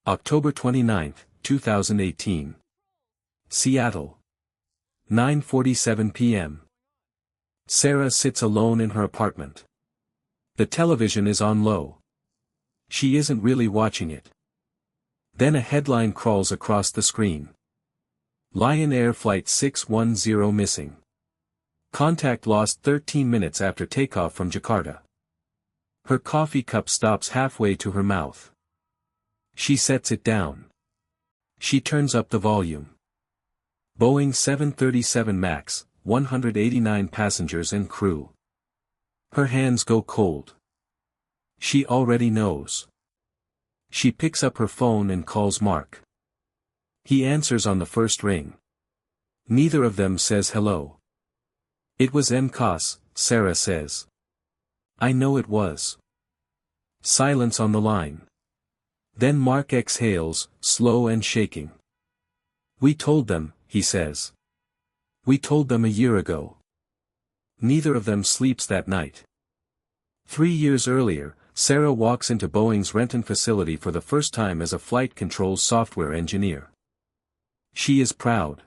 October 29, 2018. Seattle. 9:47 p.m. Sarah sits alone in her apartment. The television is on low. She isn't really watching it. Then a headline crawls across the screen. Lion Air Flight 610 missing. Contact lost 13 minutes after takeoff from Jakarta. Her coffee cup stops halfway to her mouth. She sets it down. She turns up the volume. Boeing 737 MAX, 189 passengers and crew. Her hands go cold. She already knows. She picks up her phone and calls Mark. He answers on the first ring. Neither of them says hello. It was MCOS, Sarah says. I know it was. Silence on the line. Then Mark exhales, slow and shaking. We told them, he says. We told them a year ago. Neither of them sleeps that night. 3 years earlier, Sarah walks into Boeing's Renton facility for the first time as a flight controls software engineer. She is proud.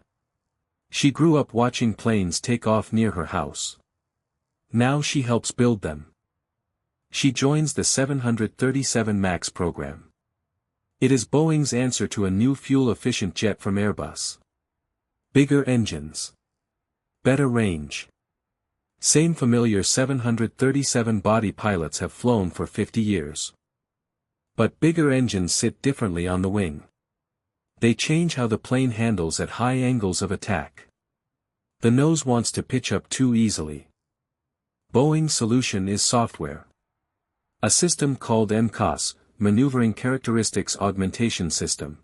She grew up watching planes take off near her house. Now she helps build them. She joins the 737 MAX program. It is Boeing's answer to a new fuel-efficient jet from Airbus. Bigger engines. Better range. Same familiar 737 body pilots have flown for 50 years. But bigger engines sit differently on the wing. They change how the plane handles at high angles of attack. The nose wants to pitch up too easily. Boeing's solution is software. A system called MCOS, Maneuvering Characteristics Augmentation System.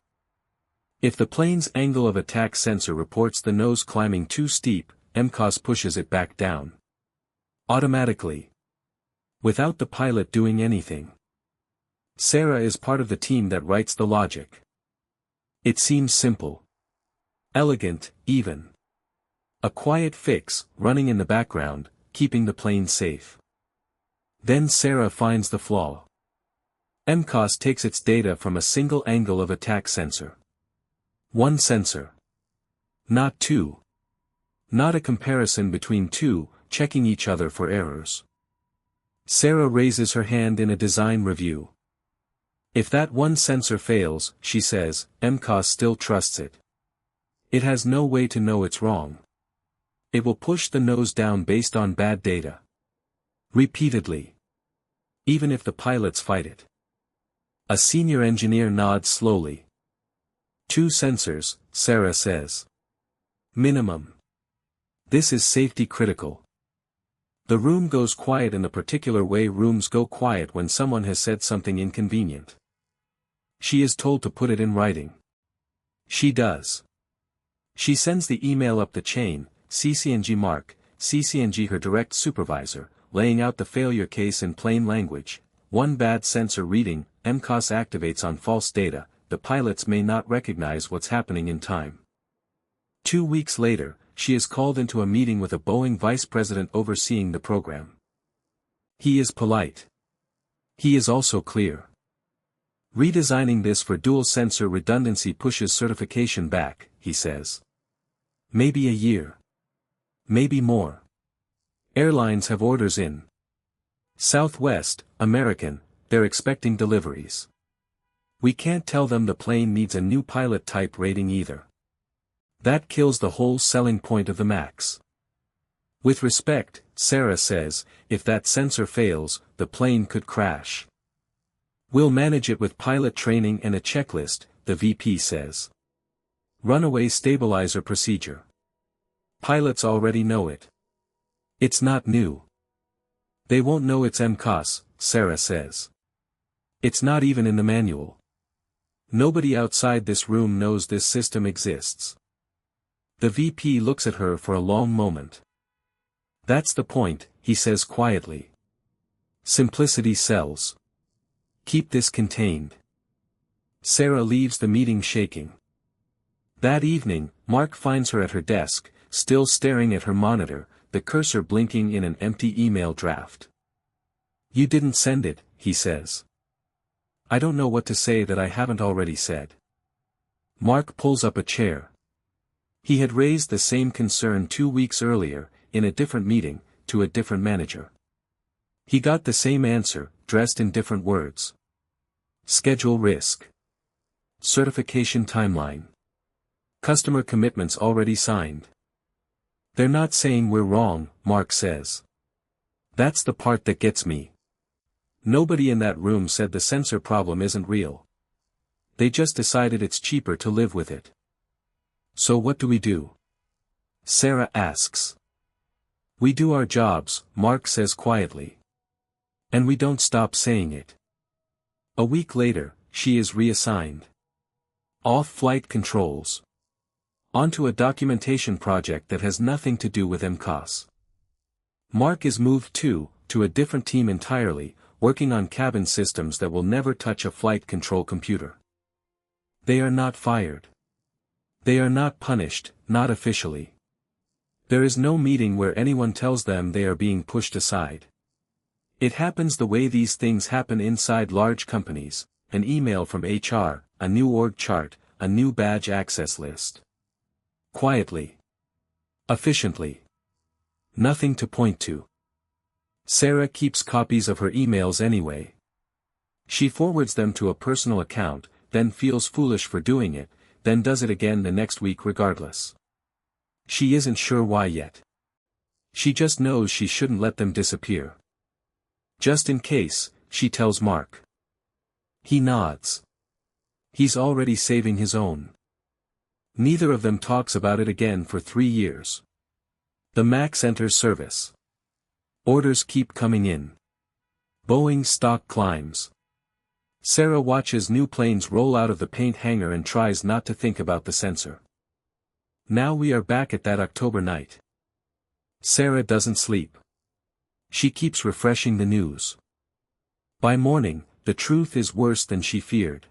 If the plane's angle of attack sensor reports the nose climbing too steep, MCOS pushes it back down. Automatically. Without the pilot doing anything. Sarah is part of the team that writes the logic. It seems simple. Elegant, even. A quiet fix, running in the background, keeping the plane safe. Then Sarah finds the flaw. MCOS takes its data from a single angle of attack sensor. One sensor. Not two. Not a comparison between two, checking each other for errors. Sarah raises her hand in a design review. If that one sensor fails, she says, MCOS still trusts it. It has no way to know it's wrong. It will push the nose down based on bad data. Repeatedly. Even if the pilots fight it. A senior engineer nods slowly. 2 sensors, Sarah says. Minimum. This is safety critical. The room goes quiet in the particular way rooms go quiet when someone has said something inconvenient. She is told to put it in writing. She does. She sends the email up the chain, CCNG Mark, CCNG her direct supervisor, laying out the failure case in plain language. One bad sensor reading, MCOS activates on false data, the pilots may not recognize what's happening in time. 2 weeks later, she is called into a meeting with a Boeing vice president overseeing the program. He is polite. He is also clear. Redesigning this for dual sensor redundancy pushes certification back, he says. Maybe a year. Maybe more. Airlines have orders in. Southwest, American, they're expecting deliveries. We can't tell them the plane needs a new pilot type rating either. That kills the whole selling point of the MAX. With respect, Sarah says, if that sensor fails, the plane could crash. We'll manage it with pilot training and a checklist, the VP says. Runaway stabilizer procedure. Pilots already know it. It's not new. They won't know it's MCOS, Sarah says. It's not even in the manual. Nobody outside this room knows this system exists. The VP looks at her for a long moment. That's the point, he says quietly. Simplicity sells. Keep this contained. Sarah leaves the meeting shaking. That evening, Mark finds her at her desk, still staring at her monitor, the cursor blinking in an empty email draft. You didn't send it, he says. I don't know what to say that I haven't already said. Mark pulls up a chair. He had raised the same concern 2 weeks earlier, in a different meeting, to a different manager. He got the same answer, dressed in different words. Schedule risk. Certification timeline. Customer commitments already signed. They're not saying we're wrong, Mark says. That's the part that gets me. Nobody in that room said the sensor problem isn't real. They just decided it's cheaper to live with it. So what do we do? Sarah asks. We do our jobs, Mark says quietly. And we don't stop saying it. A week later, she is reassigned. Off flight controls. Onto a documentation project that has nothing to do with MCOS. Mark is moved to a different team entirely, working on cabin systems that will never touch a flight control computer. They are not fired. They are not punished, not officially. There is no meeting where anyone tells them they are being pushed aside. It happens the way these things happen inside large companies: an email from HR, a new org chart, a new badge access list. Quietly. Efficiently. Nothing to point to. Sarah keeps copies of her emails anyway. She forwards them to a personal account, then feels foolish for doing it, then does it again the next week regardless. She isn't sure why yet. She just knows she shouldn't let them disappear. Just in case, she tells Mark. He nods. He's already saving his own. Neither of them talks about it again for 3 years. The MAX enters service. Orders keep coming in. Boeing stock climbs. Sarah watches new planes roll out of the paint hangar and tries not to think about the sensor. Now we are back at that October night. Sarah doesn't sleep. She keeps refreshing the news. By morning, the truth is worse than she feared.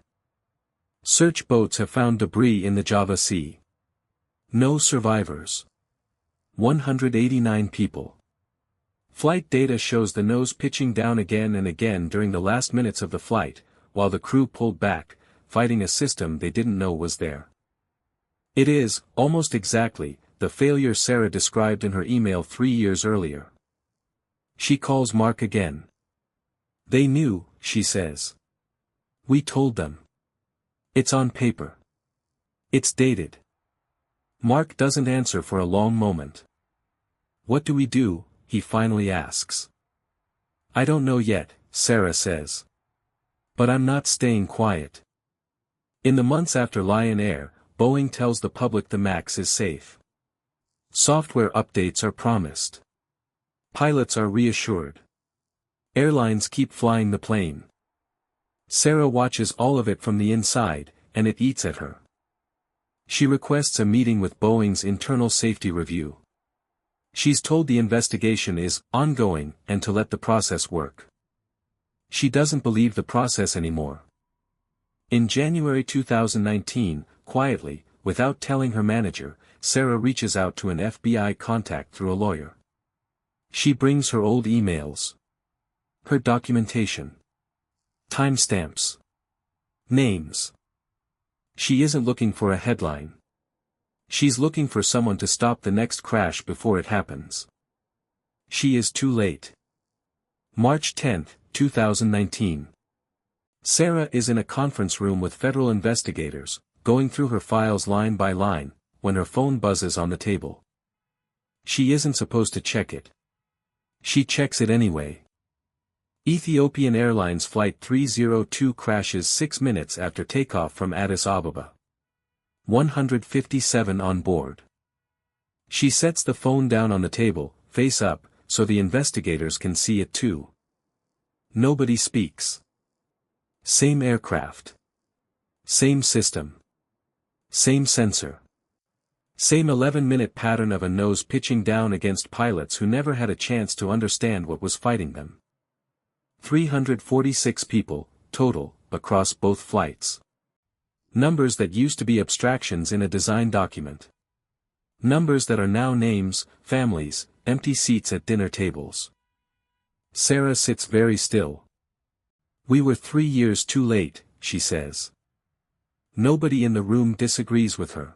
Search boats have found debris in the Java Sea. No survivors. 189 people. Flight data shows the nose pitching down again and again during the last minutes of the flight, while the crew pulled back, fighting a system they didn't know was there. It is, almost exactly, the failure Sarah described in her email 3 years earlier. She calls Mark again. They knew, she says. We told them. It's on paper. It's dated. Mark doesn't answer for a long moment. What do we do? He finally asks. I don't know yet, Sarah says. But I'm not staying quiet. In the months after Lion Air, Boeing tells the public the MAX is safe. Software updates are promised. Pilots are reassured. Airlines keep flying the plane. Sarah watches all of it from the inside, and it eats at her. She requests a meeting with Boeing's internal safety review. She's told the investigation is ongoing and to let the process work. She doesn't believe the process anymore. In January 2019, quietly, without telling her manager, Sarah reaches out to an FBI contact through a lawyer. She brings her old emails. Her documentation. Timestamps. Names. She isn't looking for a headline. She's looking for someone to stop the next crash before it happens. She is too late. March 10, 2019. Sarah is in a conference room with federal investigators, going through her files line by line, when her phone buzzes on the table. She isn't supposed to check it. She checks it anyway. Ethiopian Airlines Flight 302 crashes 6 minutes after takeoff from Addis Ababa. 157 on board. She sets the phone down on the table, face up, so the investigators can see it too. Nobody speaks. Same aircraft. Same system. Same sensor. Same 11-minute pattern of a nose pitching down against pilots who never had a chance to understand what was fighting them. 346 people, total, across both flights. Numbers that used to be abstractions in a design document. Numbers that are now names, families, empty seats at dinner tables. Sarah sits very still. We were 3 years too late, she says. Nobody in the room disagrees with her.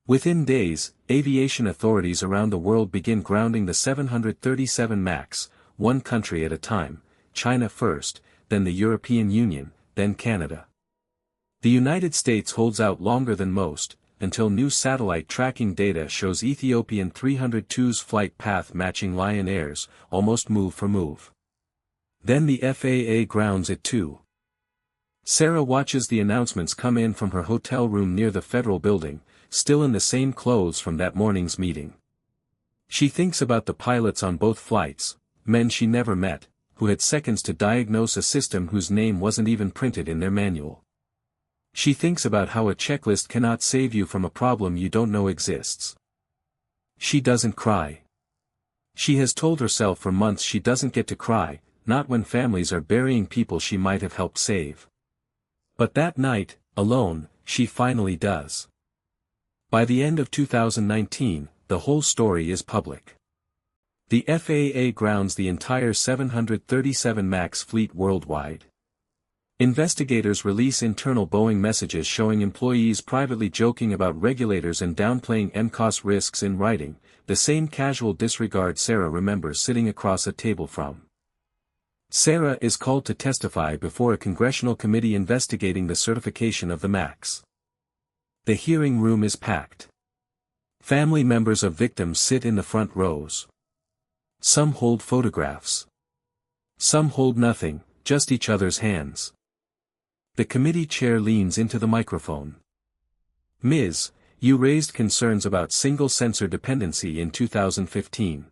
Within days, aviation authorities around the world begin grounding the 737 MAX, one country at a time, China first, then the European Union, then Canada. The United States holds out longer than most, until new satellite tracking data shows Ethiopian 302's flight path matching Lion Air's, almost move for move. Then the FAA grounds it too. Sarah watches the announcements come in from her hotel room near the federal building, still in the same clothes from that morning's meeting. She thinks about the pilots on both flights, men she never met, who had seconds to diagnose a system whose name wasn't even printed in their manual. She thinks about how a checklist cannot save you from a problem you don't know exists. She doesn't cry. She has told herself for months she doesn't get to cry, not when families are burying people she might have helped save. But that night, alone, she finally does. By the end of 2019, the whole story is public. The FAA grounds the entire 737 MAX fleet worldwide. Investigators release internal Boeing messages showing employees privately joking about regulators and downplaying MCOS risks in writing, the same casual disregard Sarah remembers sitting across a table from. Sarah is called to testify before a congressional committee investigating the certification of the MAX. The hearing room is packed. Family members of victims sit in the front rows. Some hold photographs. Some hold nothing, just each other's hands. The committee chair leans into the microphone. Ms., you raised concerns about single sensor dependency in 2015.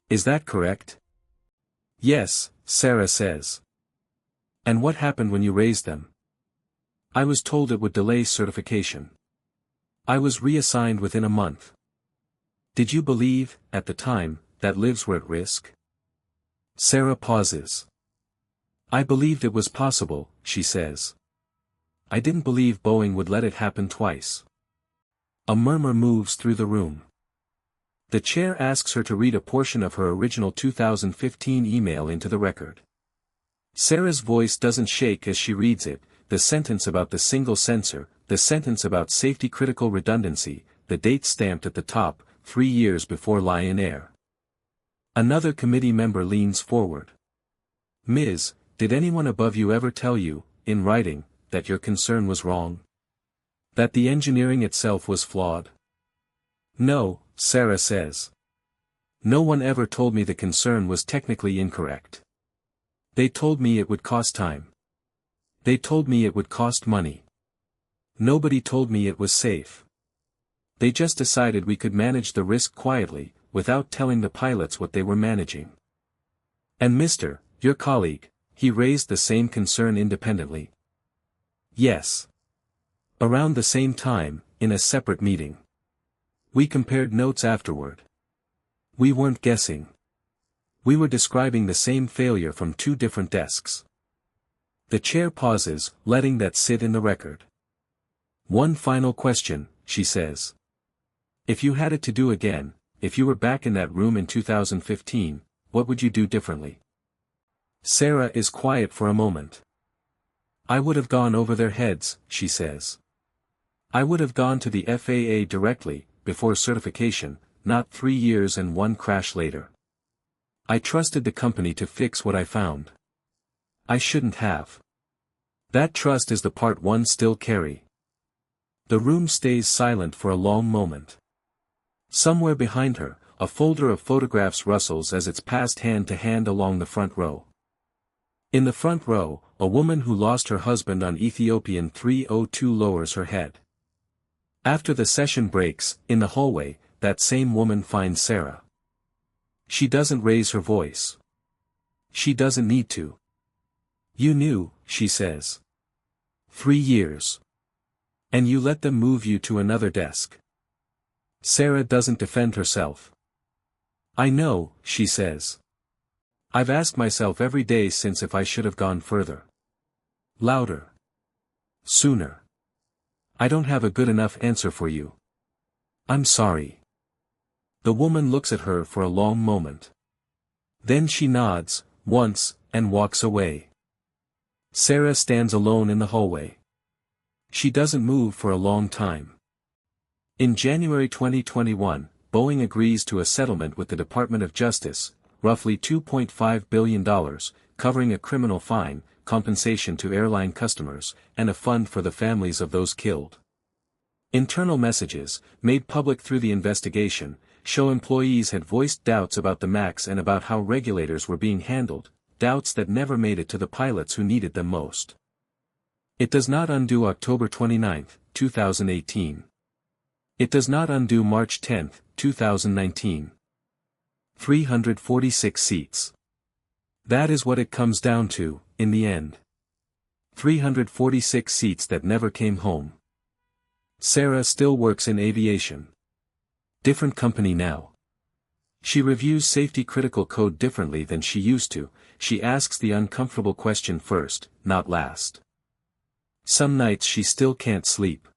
Is that correct? Yes, Sarah says. And what happened when you raised them? I was told it would delay certification. I was reassigned within a month. Did you believe, at the time, that lives were at risk? Sarah pauses. I believed it was possible, she says. I didn't believe Boeing would let it happen twice. A murmur moves through the room. The chair asks her to read a portion of her original 2015 email into the record. Sarah's voice doesn't shake as she reads it, the sentence about the single sensor, the sentence about safety-critical redundancy, the date stamped at the top, 3 years before Lion Air. Another committee member leans forward. Ms., did anyone above you ever tell you, in writing, that your concern was wrong? That the engineering itself was flawed? No, Sarah says. No one ever told me the concern was technically incorrect. They told me it would cost time. They told me it would cost money. Nobody told me it was safe. They just decided we could manage the risk quietly, without telling the pilots what they were managing. And Mr., your colleague, he raised the same concern independently. Yes. Around the same time, in a separate meeting. We compared notes afterward. We weren't guessing. We were describing the same failure from 2 different desks. The chair pauses, letting that sit in the record. One final question, she says. If you had it to do again, if you were back in that room in 2015, what would you do differently? Sarah is quiet for a moment. I would have gone over their heads, she says. I would have gone to the FAA directly, before certification, not 3 years and 1 crash later. I trusted the company to fix what I found. I shouldn't have. That trust is the part one still carry. The room stays silent for a long moment. Somewhere behind her, a folder of photographs rustles as it's passed hand to hand along the front row. In the front row, a woman who lost her husband on Ethiopian 302 lowers her head. After the session breaks, in the hallway, that same woman finds Sarah. She doesn't raise her voice. She doesn't need to. You knew, she says. 3 years. And you let them move you to another desk. Sarah doesn't defend herself. I know, she says. I've asked myself every day since if I should have gone further. Louder. Sooner. I don't have a good enough answer for you. I'm sorry. The woman looks at her for a long moment. Then she nods, once, and walks away. Sarah stands alone in the hallway. She doesn't move for a long time. In January 2021, Boeing agrees to a settlement with the Department of Justice, roughly $2.5 billion, covering a criminal fine, compensation to airline customers, and a fund for the families of those killed. Internal messages, made public through the investigation, show employees had voiced doubts about the MAX and about how regulators were being handled, doubts that never made it to the pilots who needed them most. It does not undo October 29, 2018. It does not undo March 10, 2019. 346 seats. That is what it comes down to, in the end. 346 seats that never came home. Sarah still works in aviation. Different company now. She reviews safety-critical code differently than she used to. She asks the uncomfortable question first, not last. Some nights she still can't sleep.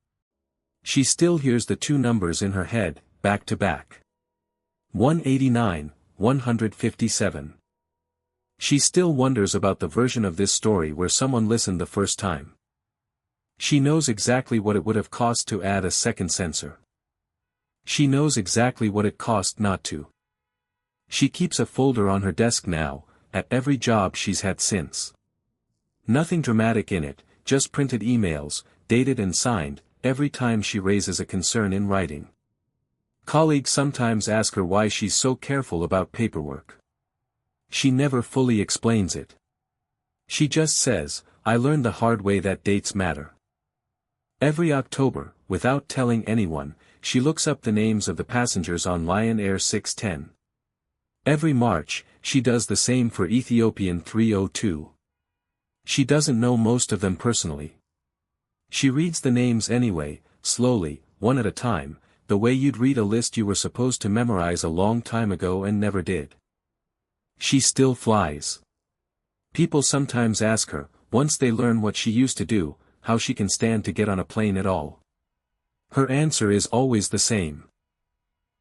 She still hears the two numbers in her head, back to back. 189, 157. She still wonders about the version of this story where someone listened the first time. She knows exactly what it would have cost to add a second censor. She knows exactly what it cost not to. She keeps a folder on her desk now, at every job she's had since. Nothing dramatic in it, just printed emails, dated and signed, every time she raises a concern in writing. Colleagues sometimes ask her why she's so careful about paperwork. She never fully explains it. She just says, "I learned the hard way that dates matter." Every October, without telling anyone, she looks up the names of the passengers on Lion Air 610. Every March, she does the same for Ethiopian 302. She doesn't know most of them personally. She reads the names anyway, slowly, one at a time, the way you'd read a list you were supposed to memorize a long time ago and never did. She still flies. People sometimes ask her, once they learn what she used to do, how she can stand to get on a plane at all. Her answer is always the same.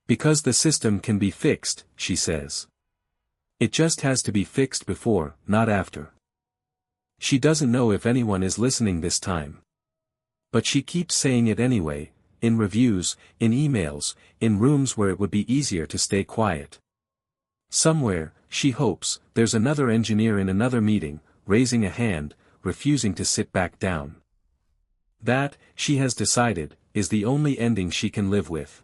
Because the system can be fixed, she says. It just has to be fixed before, not after. She doesn't know if anyone is listening this time. But she keeps saying it anyway, in reviews, in emails, in rooms where it would be easier to stay quiet. Somewhere, she hopes, there's another engineer in another meeting, raising a hand, refusing to sit back down. That, she has decided, is the only ending she can live with.